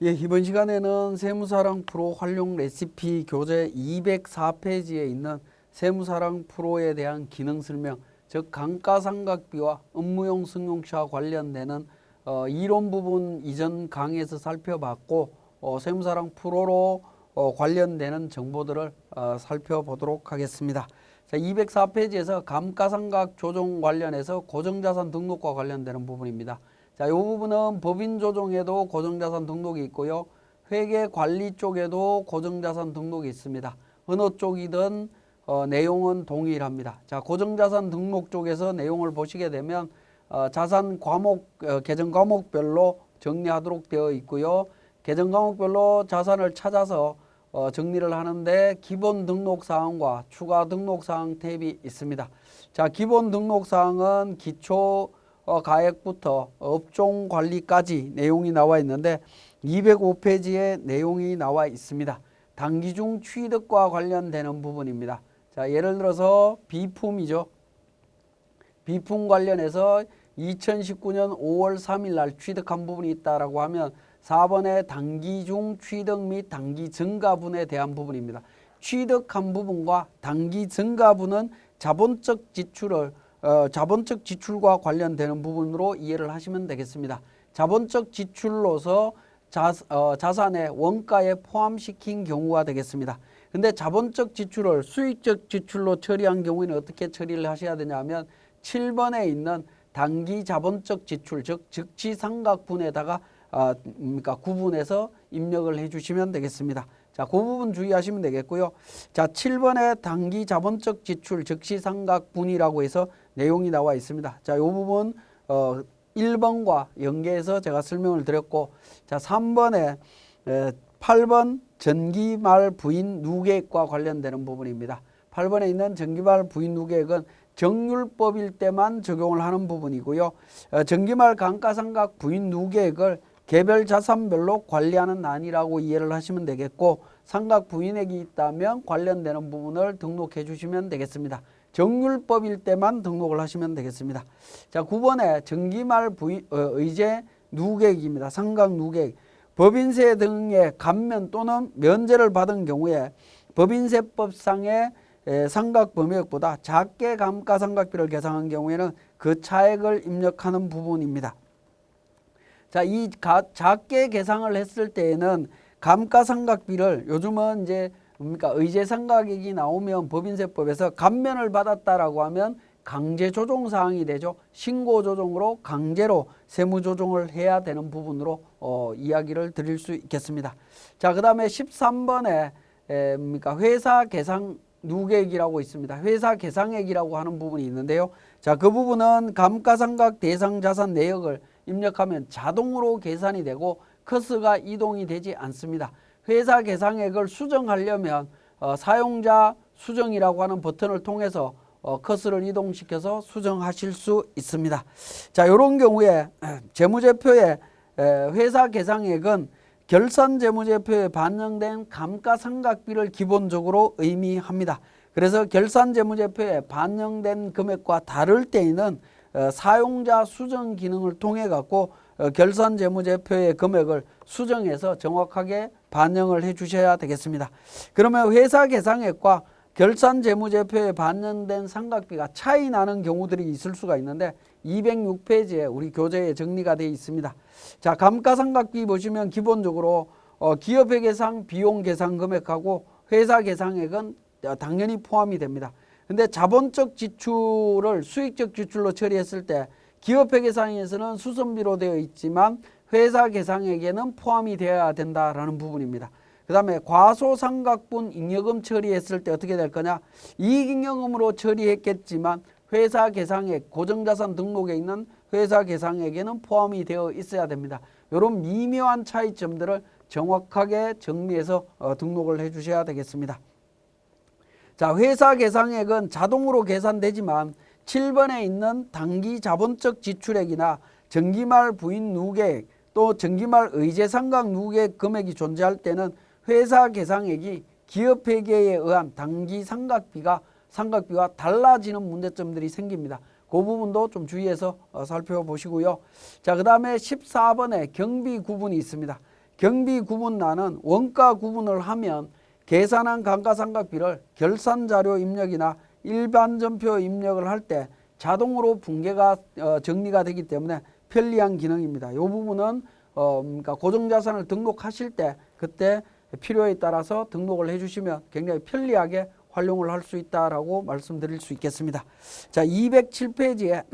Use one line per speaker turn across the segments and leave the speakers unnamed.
예, 이번 시간에는 세무사랑 프로 활용 레시피 교재 204페이지에 있는 세무사랑 프로에 대한 기능 설명, 즉 감가상각비와 업무용 승용차와 관련되는 이론 부분 이전 강의에서 살펴봤고 세무사랑 프로로 관련되는 정보들을 살펴보도록 하겠습니다. 자, 204페이지에서 감가상각 조정 관련해서 고정자산 등록과 관련되는 부분입니다. 자, 이 부분은 법인 조정에도 고정자산 등록이 있고요. 회계관리 쪽에도 고정자산 등록이 있습니다. 어느 쪽이든 내용은 동일합니다. 자, 고정자산 등록 쪽에서 내용을 보시게 되면 자산 과목, 계정 과목별로 정리하도록 되어 있고요. 계정 과목별로 자산을 찾아서 정리를 하는데 기본 등록 사항과 추가 등록 사항 탭이 있습니다. 자, 기본 등록 사항은 기초 가액부터 업종 관리까지 내용이 나와 있는데 205페이지에 내용이 나와 있습니다. 단기 중 취득과 관련되는 부분입니다. 자, 예를 들어서 비품이죠. 비품 관련해서 2019년 5월 3일 날 취득한 부분이 있다라고 하면 4번의 단기 중 취득 및 단기 증가분에 대한 부분입니다. 취득한 부분과 단기 증가분은 자본적 지출과 관련되는 부분으로 이해를 하시면 되겠습니다. 자본적 지출로서 자산의 원가에 포함시킨 경우가 되겠습니다. 근데 자본적 지출을 수익적 지출로 처리한 경우에는 어떻게 처리를 하셔야 되냐면 7번에 있는 단기 자본적 지출, 즉 즉시상각분에다가 구분해서 입력을 해주시면 되겠습니다. 자, 그 부분 주의하시면 되겠고요. 자, 7번에 단기 자본적 지출 즉시상각분이라고 해서 내용이 나와 있습니다. 자, 이 부분 1번과 연계해서 제가 설명을 드렸고, 자, 3번에 8번 전기말 부인 누계액과 관련되는 부분입니다. 8번에 있는 전기말 부인 누계액은 정률법일 때만 적용을 하는 부분이고요. 전기말 감가상각 부인 누계액을 개별 자산별로 관리하는 난이라고 이해를 하시면 되겠고, 상각 부인액이 있다면 관련되는 부분을 등록해 주시면 되겠습니다. 정률법일 때만 등록을 하시면 되겠습니다. 자, 9번에 전기말 의제 누계액입니다. 상각 누계액. 법인세 등의 감면 또는 면제를 받은 경우에 법인세법상의 상각 범위액보다 작게 감가상각비를 계산한 경우에는 그 차액을 입력하는 부분입니다. 자, 이 작게 계산을 했을 때에는 감가상각비를 요즘은 이제 의제상각액이 나오면 법인세법에서 감면을 받았다라고 하면 강제조정 사항이 되죠. 신고조정으로 강제로 세무조정을 해야 되는 부분으로 이야기를 드릴 수 있겠습니다. 자, 그 다음에 13번에 회사 계상 누계액이라고 있습니다. 회사 계상액이라고 하는 부분이 있는데요. 자, 그 부분은 감가상각 대상 자산 내역을 입력하면 자동으로 계산이 되고 커스가 이동이 되지 않습니다. 회사 계상액을 수정하려면 사용자 수정이라고 하는 버튼을 통해서 커스를 이동시켜서 수정하실 수 있습니다. 자, 이런 경우에 재무제표에 회사 계상액은 결산재무제표에 반영된 감가상각비를 기본적으로 의미합니다. 그래서 결산재무제표에 반영된 금액과 다를 때에는 사용자 수정 기능을 통해 갖고 결산재무제표의 금액을 수정해서 정확하게 반영을 해 주셔야 되겠습니다. 그러면 회사 계상액과 결산재무제표에 반영된 상각비가 차이 나는 경우들이 있을 수가 있는데 206페이지에 우리 교재에 정리가 되어 있습니다. 자, 감가상각비 보시면 기본적으로 기업회계상 비용 계산 금액하고 회사 계상액은 당연히 포함이 됩니다. 근데 자본적 지출을 수익적 지출로 처리했을 때 기업회계상에서는 수선비로 되어 있지만 회사 계상액에는 포함이 되어야 된다라는 부분입니다. 그 다음에 과소상각분 잉여금 처리했을 때 어떻게 될 거냐? 이익잉여금으로 처리했겠지만 회사 계상액, 고정자산 등록에 있는 회사 계상액에는 포함이 되어 있어야 됩니다. 이런 미묘한 차이점들을 정확하게 정리해서 등록을 해 주셔야 되겠습니다. 자, 회사 계상액은 자동으로 계산되지만 7번에 있는 단기 자본적 지출액이나 정기말 부인 누계액 또 정기말 의제상각 누계액 금액이 존재할 때는 회사 계상액이 기업회계에 의한 단기 상각비와 달라지는 문제점들이 생깁니다. 그 부분도 좀 주의해서 살펴보시고요. 자, 그 다음에 14번에 경비 구분이 있습니다. 경비 구분란은 원가 구분을 하면 계산한 감가상각비를 결산자료 입력이나 일반전표 입력을 할 때 자동으로 분계가 정리가 되기 때문에 편리한 기능입니다. 이 부분은 그러니까 고정자산을 등록하실 때 그때 필요에 따라서 등록을 해주시면 굉장히 편리하게 활용을 할 수 있다라고 말씀드릴 수 있겠습니다. 자, 207페이지에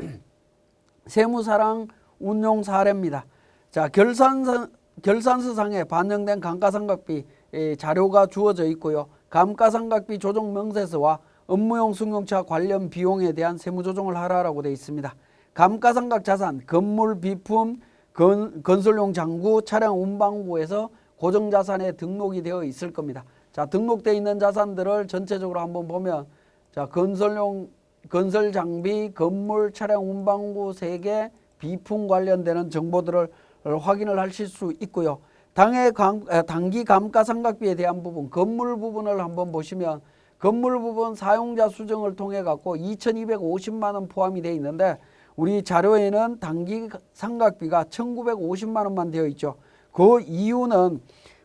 세무사랑 운용 사례입니다. 자, 결산서상에 반영된 감가상각비 자료가 주어져 있고요. 감가상각비 조정 명세서와 업무용 승용차 관련 비용에 대한 세무조정을 하라고 되어 있습니다. 감가상각 자산, 건물, 비품, 건설용 장구, 차량 운반구에서 고정자산에 등록이 되어 있을 겁니다. 자, 등록되어 있는 자산들을 전체적으로 한번 보면, 자, 건설 장비, 건물, 차량 운반구 3개, 비품 관련되는 정보들을 확인을 하실 수 있고요. 단기 감가상각비에 대한 부분, 건물 부분을 한번 보시면 건물 부분 사용자 수정을 통해 갖고 2,250만 원 포함이 되어 있는데 우리 자료에는 단기 상각비가 1,950만 원만 되어 있죠. 그 이유는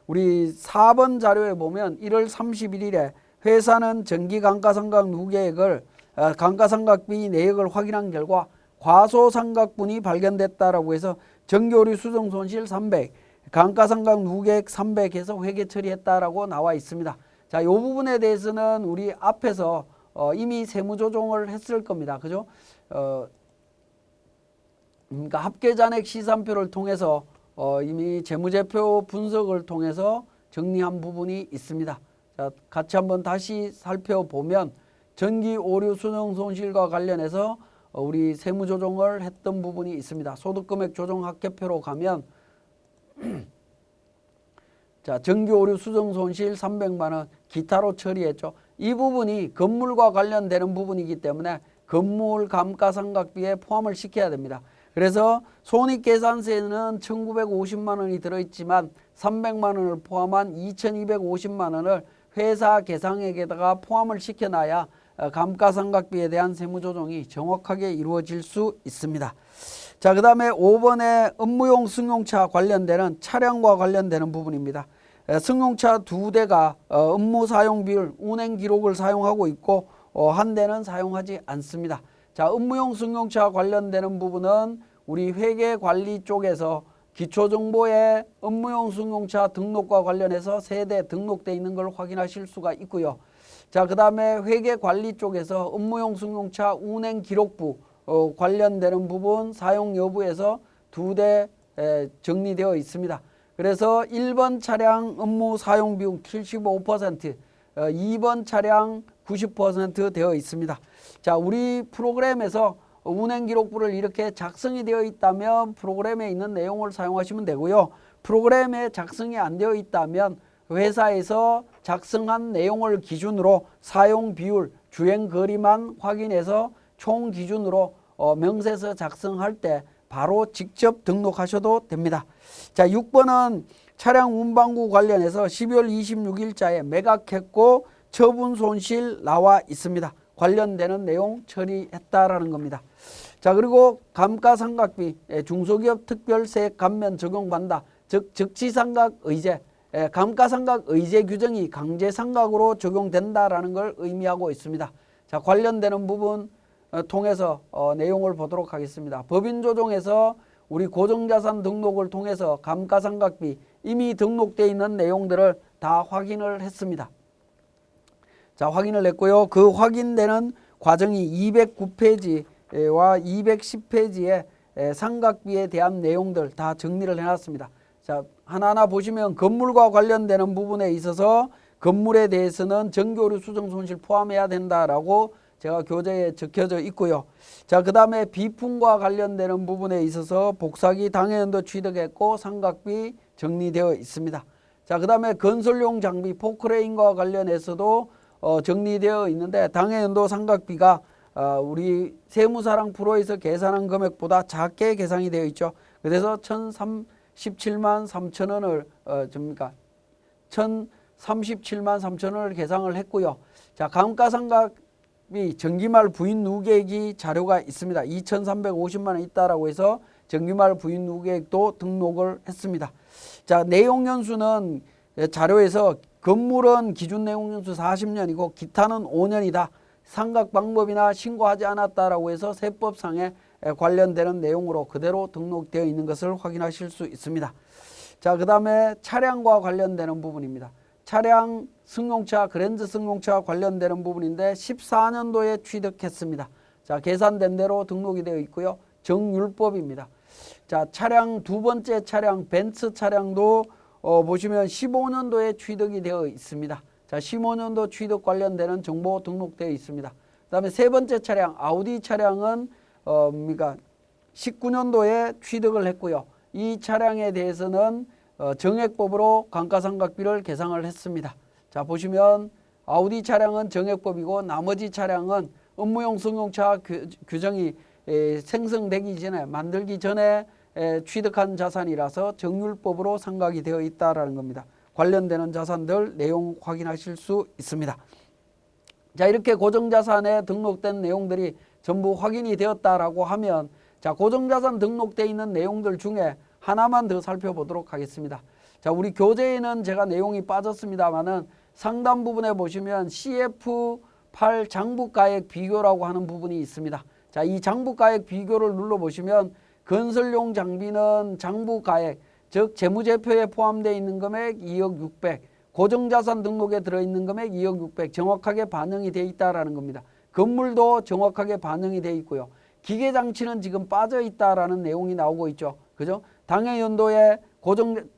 우리 4번 자료에 보면 1월 31일에 회사는 정기 감가상각 누계액을 감가상각비 내역을 확인한 결과 과소상각분이 발견됐다라고 해서 정기오류 수정 손실 300, 감가상각 누계액 300 해서 회계 처리했다라고 나와 있습니다. 자, 이 부분에 대해서는 우리 앞에서 이미 세무조정을 했을 겁니다. 그죠? 그러니까 합계잔액 시산표를 통해서 이미 재무제표 분석을 통해서 정리한 부분이 있습니다. 자, 같이 한번 다시 살펴보면 전기 오류 수정 손실과 관련해서 우리 세무조정을 했던 부분이 있습니다. 소득금액 조정 합계표로 가면 자, 전기 오류 수정 손실 300만 원 기타로 처리했죠. 이 부분이 건물과 관련되는 부분이기 때문에 건물 감가상각비에 포함을 시켜야 됩니다. 그래서 손익계산서에는 1,950만 원이 들어있지만 300만 원을 포함한 2,250만 원을 회사 계상액에다가 포함을 시켜놔야 감가상각비에 대한 세무조정이 정확하게 이루어질 수 있습니다. 자, 그 다음에 5번에 업무용 승용차 관련되는 차량과 관련되는 부분입니다. 승용차 2대가 업무 사용 비율, 운행 기록을 사용하고 있고 한 대는 사용하지 않습니다. 자, 업무용 승용차 관련되는 부분은 우리 회계관리 쪽에서 기초정보에 업무용 승용차 등록과 관련해서 세대 등록되어 있는 걸 확인하실 수가 있고요. 자, 그 다음에 회계관리 쪽에서 업무용 승용차 운행기록부 관련되는 부분 사용 여부에서 2대 정리되어 있습니다. 그래서 1번 차량 업무 사용 비용 75%, 2번 차량 90% 되어 있습니다. 자, 우리 프로그램에서 운행기록부를 이렇게 작성이 되어 있다면 프로그램에 있는 내용을 사용하시면 되고요. 프로그램에 작성이 안 되어 있다면 회사에서 작성한 내용을 기준으로 사용 비율, 주행 거리만 확인해서 총 기준으로 명세서 작성할 때 바로 직접 등록하셔도 됩니다. 자, 6번은 차량 운반구 관련해서 12월 26일자에 매각했고 처분 손실 나와 있습니다. 관련되는 내용 처리했다라는 겁니다. 자, 그리고 감가상각비 중소기업 특별세액 감면 적용받는다. 즉 적시상각 의제, 감가상각 의제 규정이 강제상각으로 적용된다라는 걸 의미하고 있습니다. 자, 관련되는 부분 통해서 내용을 보도록 하겠습니다. 법인조정에서 우리 고정자산 등록을 통해서 감가상각비 이미 등록되어 있는 내용들을 다 확인을 했습니다. 자, 확인을 했고요. 그 확인되는 과정이 209페이지와 210페이지에 상각비에 대한 내용들 다 정리를 해놨습니다. 자, 하나하나 보시면 건물과 관련되는 부분에 있어서 건물에 대해서는 정기오류 수정 손실 포함해야 된다라고 제가 교재에 적혀져 있고요. 자, 그 다음에 비품과 관련되는 부분에 있어서 복사기 당해연도 취득했고 상각비 정리되어 있습니다. 자, 그 다음에 건설용 장비 포크레인과 관련해서도 정리되어 있는데 당해연도 상각비가 우리 세무사랑 프로에서 계산한 금액보다 작게 계산이 되어 있죠. 그래서 1,037만 3천 원을 1,037만 3천 원을 계산을 했고요. 자, 감가상각 전기말 부인 누계액이 자료가 있습니다. 2,350만 원 있다라고 해서 정기말 부인 누계액도 등록을 했습니다. 자, 내용 연수는 자료에서 건물은 기준 내용 연수 40년이고 기타는 5년이다. 상각 방법이나 신고하지 않았다라고 해서 세법상에 관련되는 내용으로 그대로 등록되어 있는 것을 확인하실 수 있습니다. 자, 그 다음에 차량과 관련되는 부분입니다. 차량 승용차, 그랜저 승용차 관련되는 부분인데 14년도에 취득했습니다. 자, 계산된 대로 등록이 되어 있고요. 정율법입니다. 자, 차량 두 번째 차량 벤츠 차량도 보시면 15년도에 취득이 되어 있습니다. 자, 15년도 취득 관련되는 정보 등록되어 있습니다. 그 다음에 세 번째 차량 아우디 차량은 19년도에 취득을 했고요. 이 차량에 대해서는 정액법으로 감가상각비를 계상을 했습니다. 자, 보시면 아우디 차량은 정액법이고 나머지 차량은 업무용 승용차 규정이 생성되기 전에 만들기 전에 취득한 자산이라서 정율법으로 상각이 되어 있다라는 겁니다. 관련되는 자산들 내용 확인하실 수 있습니다. 자, 이렇게 고정자산에 등록된 내용들이 전부 확인이 되었다라고 하면 자, 고정자산 등록되어 있는 내용들 중에 하나만 더 살펴보도록 하겠습니다. 자, 우리 교재에는 제가 내용이 빠졌습니다만은 상단 부분에 보시면 CF8 장부가액 비교라고 하는 부분이 있습니다. 자, 이 장부가액 비교를 눌러보시면 건설용 장비는 장부가액, 즉 재무제표에 포함되어 있는 금액 2억 600, 고정자산 등록에 들어있는 금액 2억 600 정확하게 반영이 되어 있다라는 겁니다. 건물도 정확하게 반영이 되어 있고요. 기계장치는 지금 빠져 있다라는 내용이 나오고 있죠. 그죠? 당해연도에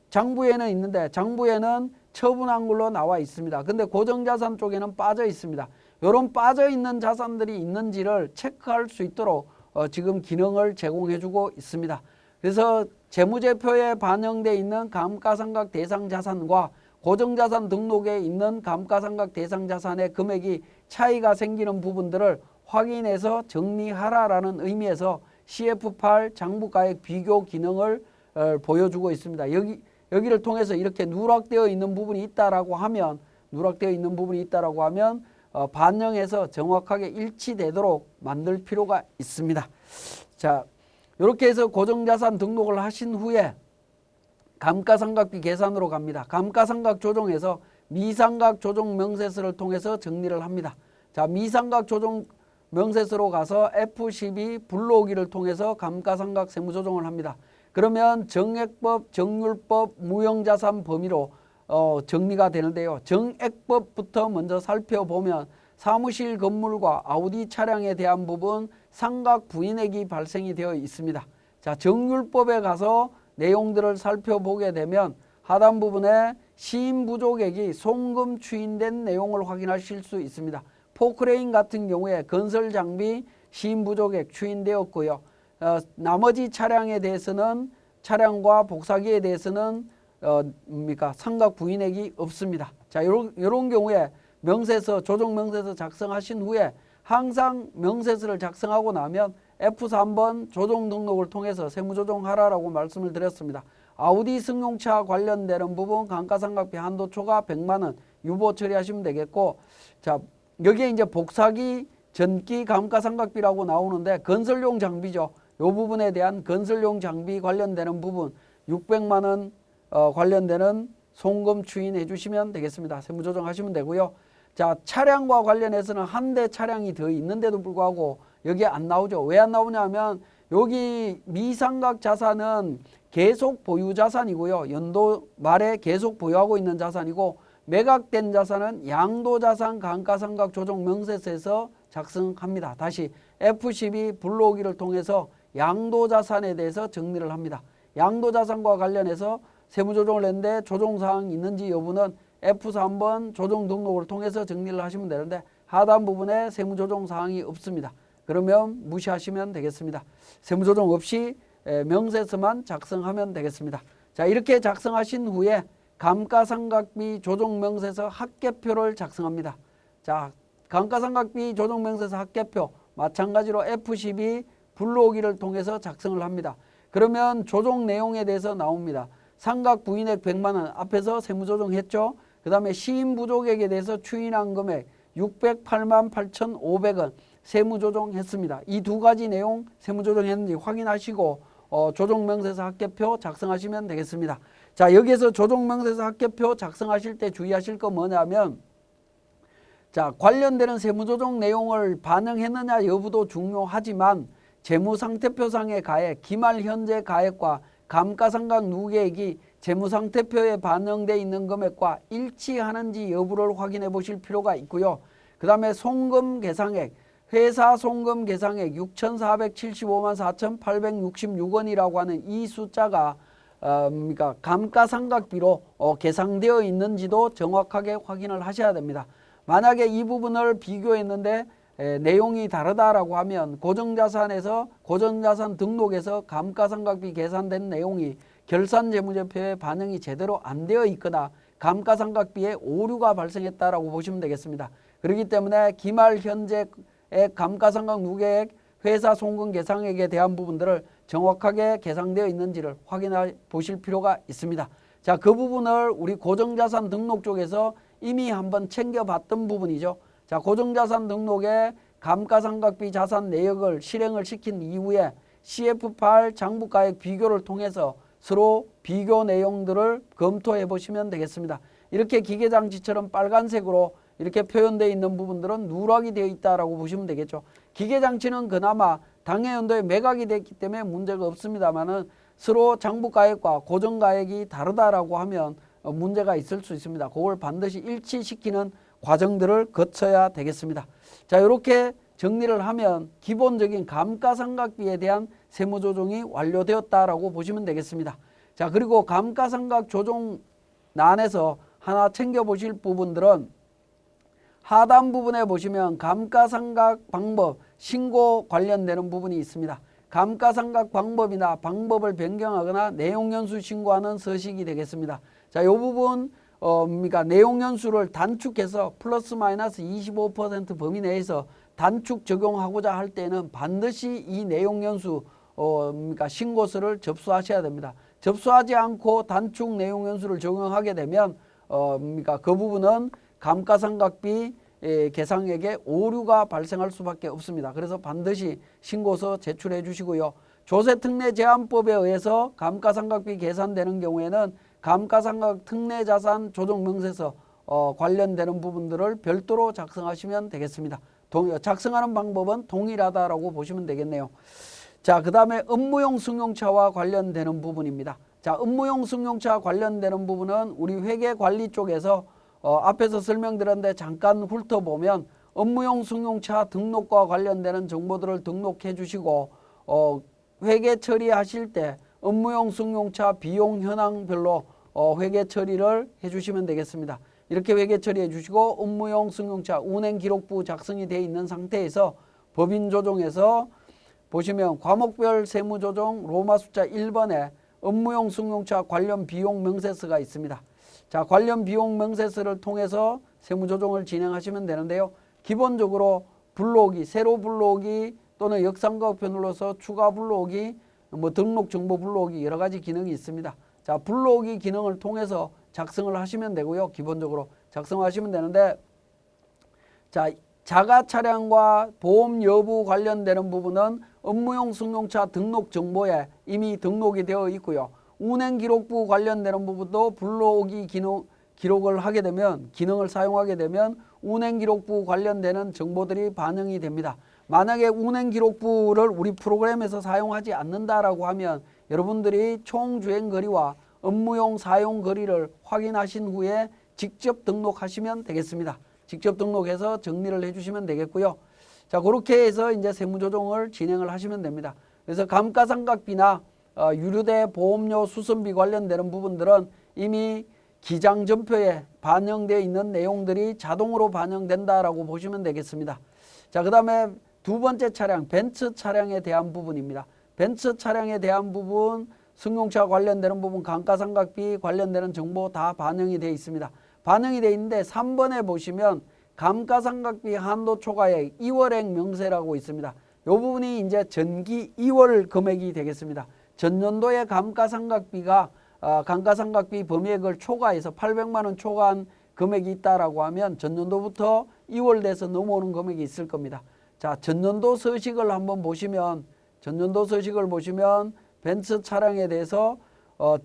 장부에는 있는데 장부에는 처분한 걸로 나와 있습니다. 근데 고정자산 쪽에는 빠져 있습니다. 이런 빠져 있는 자산들이 있는지를 체크할 수 있도록 지금 기능을 제공해주고 있습니다. 그래서 재무제표에 반영되어 있는 감가상각 대상 자산과 고정자산 등록에 있는 감가상각 대상 자산의 금액이 차이가 생기는 부분들을 확인해서 정리하라라는 의미에서 CF8 장부가액 비교 기능을 보여주고 있습니다. 여기를 통해서 이렇게 누락되어 있는 부분이 있다라고 하면 반영해서 정확하게 일치되도록 만들 필요가 있습니다. 자, 이렇게 해서 고정자산 등록을 하신 후에 감가상각비 계산으로 갑니다. 감가상각 조정에서 미상각 조정 명세서를 통해서 정리를 합니다. 자, 미상각 조정 명세서로 가서 F12 불러오기를 통해서 감가상각 세무조정을 합니다. 그러면 정액법, 정률법, 무형자산 범위로 정리가 되는데요. 정액법부터 먼저 살펴보면 사무실 건물과 아우디 차량에 대한 부분 상각 부인액이 발생이 되어 있습니다. 자, 정률법에 가서 내용들을 살펴보게 되면 하단 부분에 시인부족액이 송금 추인된 내용을 확인하실 수 있습니다. 포크레인 같은 경우에 건설장비 시인부족액 추인되었고요. 나머지 차량에 대해서는 차량과 복사기에 대해서는 상각 부인액이 없습니다. 자, 이런 경우에 명세서, 조정명세서 작성하신 후에 항상 명세서를 작성하고 나면 F3번 조정 등록을 통해서 세무조정하라라고 말씀을 드렸습니다. 아우디 승용차 관련되는 부분 감가상각비 한도 초과 100만 원 유보 처리하시면 되겠고, 자, 여기에 이제 복사기, 전기 감가상각비라고 나오는데 건설용 장비죠. 이 부분에 대한 건설용 장비 관련되는 부분 600만 원 관련되는 송금 추인해 주시면 되겠습니다. 세무조정하시면 되고요. 자, 차량과 관련해서는 한 대 차량이 더 있는데도 불구하고 여기에 안 나오죠. 왜 안 나오냐면 여기 미상각 자산은 계속 보유 자산이고요. 연도 말에 계속 보유하고 있는 자산이고, 매각된 자산은 양도자산 감가상각 조정 명세서에서 작성합니다. 다시 F12 불러오기를 통해서 양도자산에 대해서 정리를 합니다. 양도자산과 관련해서 세무조정을 했는데 조정사항이 있는지 여부는 F3번 조정 등록을 통해서 정리를 하시면 되는데 하단 부분에 세무조정사항이 없습니다. 그러면 무시하시면 되겠습니다. 세무조정 없이 명세서만 작성하면 되겠습니다. 자, 이렇게 작성하신 후에 감가상각비 조정명세서 합계표를 작성합니다. 자, 감가상각비 조정명세서 합계표 마찬가지로 F12 불러오기를 통해서 작성을 합니다. 그러면 조정 내용에 대해서 나옵니다. 상각 부인액 100만 원 앞에서 세무조정했죠. 그 다음에 시인부족액에 대해서 추인한 금액 608만 8,500원 세무조정했습니다. 이 두 가지 내용 세무조정했는지 확인하시고 조정명세서 합계표 작성하시면 되겠습니다. 자, 여기에서 조정명세서 합계표 작성하실 때 주의하실 거 뭐냐면, 자, 관련되는 세무조정 내용을 반영했느냐 여부도 중요하지만 재무상태표상의 가액, 기말 현재 가액과 감가상각 누계액이 재무상태표에 반영되어 있는 금액과 일치하는지 여부를 확인해 보실 필요가 있고요. 그 다음에 송금 계상액, 회사 송금 계상액 6,475만 4,866원이라고 하는 이 숫자가 그러니까 감가상각비로 계상되어 있는지도 정확하게 확인을 하셔야 됩니다. 만약에 이 부분을 비교했는데 내용이 다르다라고 하면 고정자산에서 고정자산 등록에서 감가상각비 계산된 내용이 결산재무제표에 반영이 제대로 안 되어 있거나 감가상각비에 오류가 발생했다라고 보시면 되겠습니다. 그렇기 때문에 기말 현재의 감가상각 누계액, 회사 송금 계상액에 대한 부분들을 정확하게 계상되어 있는지를 확인해 보실 필요가 있습니다. 자, 그 부분을 우리 고정자산 등록 쪽에서 이미 한번 챙겨봤던 부분이죠. 자, 고정자산 등록에 감가상각비 자산 내역을 실행을 시킨 이후에 CF8 장부가액 비교를 통해서 서로 비교 내용들을 검토해 보시면 되겠습니다. 이렇게 기계장치처럼 빨간색으로 이렇게 표현되어 있는 부분들은 누락이 되어 있다라고 보시면 되겠죠. 기계장치는 그나마 당해연도에 매각이 됐기 때문에 문제가 없습니다만은 서로 장부가액과 고정가액이 다르다라고 하면 문제가 있을 수 있습니다. 그걸 반드시 일치시키는 과정들을 거쳐야 되겠습니다. 자, 이렇게 정리를 하면 기본적인 감가상각비에 대한 세무조정이 완료되었다라고 보시면 되겠습니다. 자, 그리고 감가상각 조정란에서 하나 챙겨보실 부분들은 하단 부분에 보시면 감가상각 방법, 신고 관련되는 부분이 있습니다. 감가상각 방법이나 방법을 변경하거나 내용연수 신고하는 서식이 되겠습니다. 자, 이 부분 그러니까 내용연수를 단축해서 플러스 마이너스 25% 범위 내에서 단축 적용하고자 할 때는 반드시 이 내용연수 그러니까 신고서를 접수하셔야 됩니다. 접수하지 않고 단축 내용연수를 적용하게 되면 그러니까 그 부분은 감가상각비 계상액에 오류가 발생할 수밖에 없습니다. 그래서 반드시 신고서 제출해 주시고요. 조세특례제한법에 의해서 감가상각비 계산되는 경우에는 감가상각 특례자산 조정명세서 관련되는 부분들을 별도로 작성하시면 되겠습니다. 작성하는 방법은 동일하다라고 보시면 되겠네요. 자, 그 다음에 업무용 승용차와 관련되는 부분입니다. 자, 업무용 승용차 관련되는 부분은 우리 회계관리 쪽에서 앞에서 설명드렸는데 잠깐 훑어보면 업무용 승용차 등록과 관련되는 정보들을 등록해 주시고 회계 처리하실 때 업무용 승용차 비용 현황별로 회계 처리를 해주시면 되겠습니다. 이렇게 회계 처리해 주시고 업무용 승용차 운행기록부 작성이 되어 있는 상태에서 법인조정에서 보시면 과목별 세무조정 로마 숫자 1번에 업무용 승용차 관련 비용 명세서가 있습니다. 자, 관련 비용 명세서를 통해서 세무조정을 진행하시면 되는데요. 기본적으로 불러오기, 새로 불러오기 또는 역삼각표 눌러서 추가 불러오기, 등록 정보 불러오기 여러 가지 기능이 있습니다. 자, 불러오기 기능을 통해서 작성을 하시면 되고요. 기본적으로 작성하시면 되는데, 자, 자가 차량과 보험 여부 관련되는 부분은 업무용 승용차 등록 정보에 이미 등록이 되어 있고요. 운행기록부 관련되는 부분도 불러오기 기록을 하게 되면, 기능을 사용하게 되면 운행기록부 관련되는 정보들이 반영이 됩니다. 만약에 운행기록부를 우리 프로그램에서 사용하지 않는다라고 하면 여러분들이 총주행거리와 업무용 사용거리를 확인하신 후에 직접 등록하시면 되겠습니다. 직접 등록해서 정리를 해주시면 되겠고요. 자, 그렇게 해서 이제 세무조정을 진행을 하시면 됩니다. 그래서 감가상각비나 유류대 보험료 수선비 관련되는 부분들은 이미 기장전표에 반영되어 있는 내용들이 자동으로 반영된다라고 보시면 되겠습니다. 자, 그 다음에 두 번째 차량, 벤츠 차량에 대한 부분입니다. 벤츠 차량에 대한 부분, 승용차 관련되는 부분, 감가상각비 관련되는 정보 다 반영이 되어 있습니다. 반영이 되어 있는데 3번에 보시면 감가상각비 한도 초과액 2월액 명세라고 있습니다. 이 부분이 이제 전기 2월 금액이 되겠습니다. 전년도의 감가상각비가 감가상각비 범위액을 초과해서 800만 원 초과한 금액이 있다라고 하면 전년도부터 2월 돼서 넘어오는 금액이 있을 겁니다. 자, 전년도 서식을 한번 보시면, 전년도 서식을 보시면 벤츠 차량에 대해서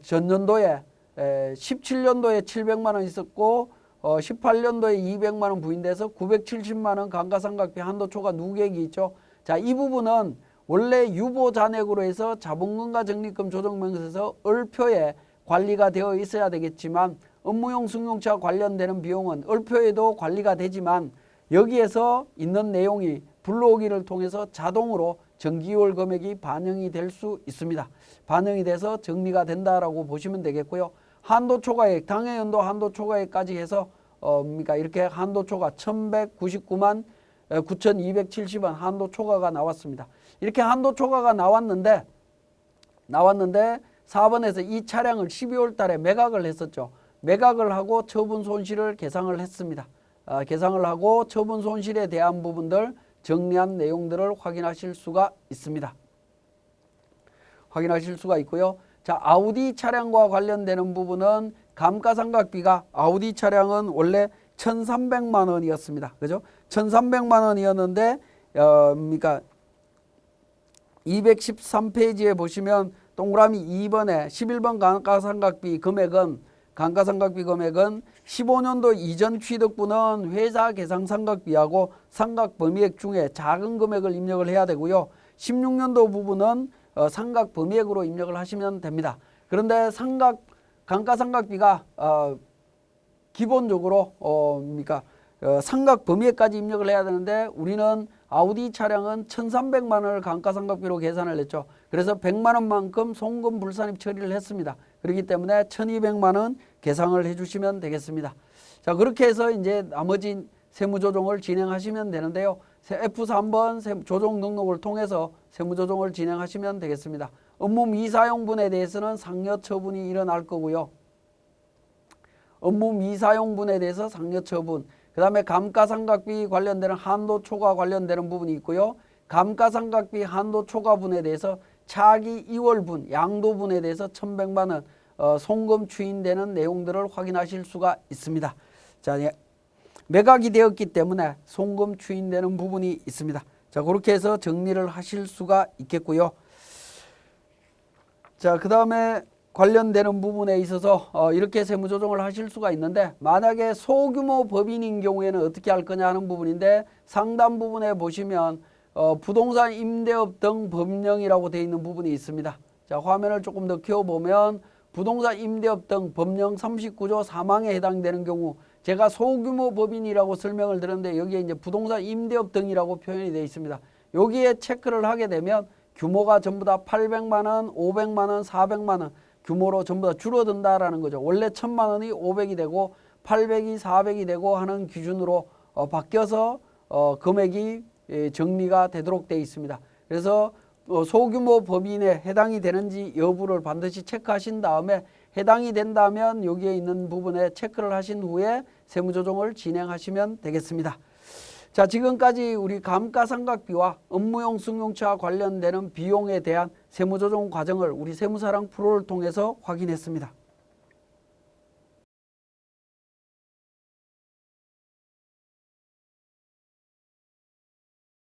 전년도에 17년도에 700만 원 있었고 18년도에 200만 원 부인돼서 970만 원 감가상각비 한도 초과 누계액이 있죠. 자, 이 부분은 원래 유보 잔액으로 해서 자본금과 적립금 조정명세서 을표에 관리가 되어 있어야 되겠지만 업무용 승용차 관련되는 비용은 을표에도 관리가 되지만 여기에서 있는 내용이 불러오기를 통해서 자동으로 정기월 금액이 반영이 될 수 있습니다. 반영이 돼서 정리가 된다라고 보시면 되겠고요. 한도 초과액, 당해연도 한도 초과액까지 해서 그러니까 이렇게 한도 초과 1199만 9,270원 한도 초과가 나왔습니다. 이렇게 한도 초과가 나왔는데 4번에서 이 차량을 12월 달에 매각을 했었죠. 매각을 하고 처분 손실을 계상을 했습니다. 계상을 하고 처분 손실에 대한 부분들 정리한 내용들을 확인하실 수가 있습니다. 확인하실 수가 있고요. 자, 아우디 차량과 관련되는 부분은 감가상각비가 아우디 차량은 원래 1,300만 원이었습니다. 그죠? 1,300만 원이었는데 그러니까 213페이지에 보시면 동그라미 2번에 11번 감가상각비 금액은 15년도 이전 취득분은 회사 계상상각비하고 상각범위액 중에 작은 금액을 입력을 해야 되고요. 16년도 부분은 상각범위액으로 입력을 하시면 됩니다. 그런데 감가상각비가 기본적으로 그러니까 상각범위액까지 입력을 해야 되는데 우리는 아우디 차량은 1,300만 원을 감가상각비로 계산을 했죠. 그래서 100만 원만큼 송금 불산입 처리를 했습니다. 그렇기 때문에 1,200만 원 계상을 해주시면 되겠습니다. 자, 그렇게 해서 이제 나머지 세무조정을 진행하시면 되는데요. F3번 조정 등록을 통해서 세무조정을 진행하시면 되겠습니다. 업무 미사용분에 대해서는 상여 처분이 일어날 거고요. 업무 미사용분에 대해서 상여 처분, 그 다음에 감가상각비 관련되는 한도 초과 관련되는 부분이 있고요. 감가상각비 한도 초과분에 대해서 차기 2월분, 양도분에 대해서 1,100만 원 송금 추인되는 내용들을 확인하실 수가 있습니다. 자, 매각이 되었기 때문에 송금 추인되는 부분이 있습니다. 자, 그렇게 해서 정리를 하실 수가 있겠고요. 자, 그 다음에 관련되는 부분에 있어서 이렇게 세무조정을 하실 수가 있는데 만약에 소규모 법인인 경우에는 어떻게 할 거냐 하는 부분인데 상단 부분에 보시면 부동산 임대업 등 법령이라고 되어 있는 부분이 있습니다. 자, 화면을 조금 더 키워보면 부동산 임대업 등 법령 39조 3항에 해당되는 경우 제가 소규모 법인이라고 설명을 드렸는데 여기에 이제 부동산 임대업 등이라고 표현이 되어 있습니다. 여기에 체크를 하게 되면 규모가 전부 다 800만 원, 500만 원, 400만 원 규모로 전부 다 줄어든다라는 거죠. 원래 1,000만 원이 500이 되고 800이 400이 되고 하는 기준으로 바뀌어서 금액이 정리가 되도록 되어 있습니다. 그래서 소규모 법인에 해당이 되는지 여부를 반드시 체크하신 다음에 해당이 된다면 여기에 있는 부분에 체크를 하신 후에 세무조정을 진행하시면 되겠습니다. 자, 지금까지 우리 감가상각비와 업무용 승용차 관련되는 비용에 대한 세무조정 과정을 우리 세무사랑 프로를 통해서 확인했습니다.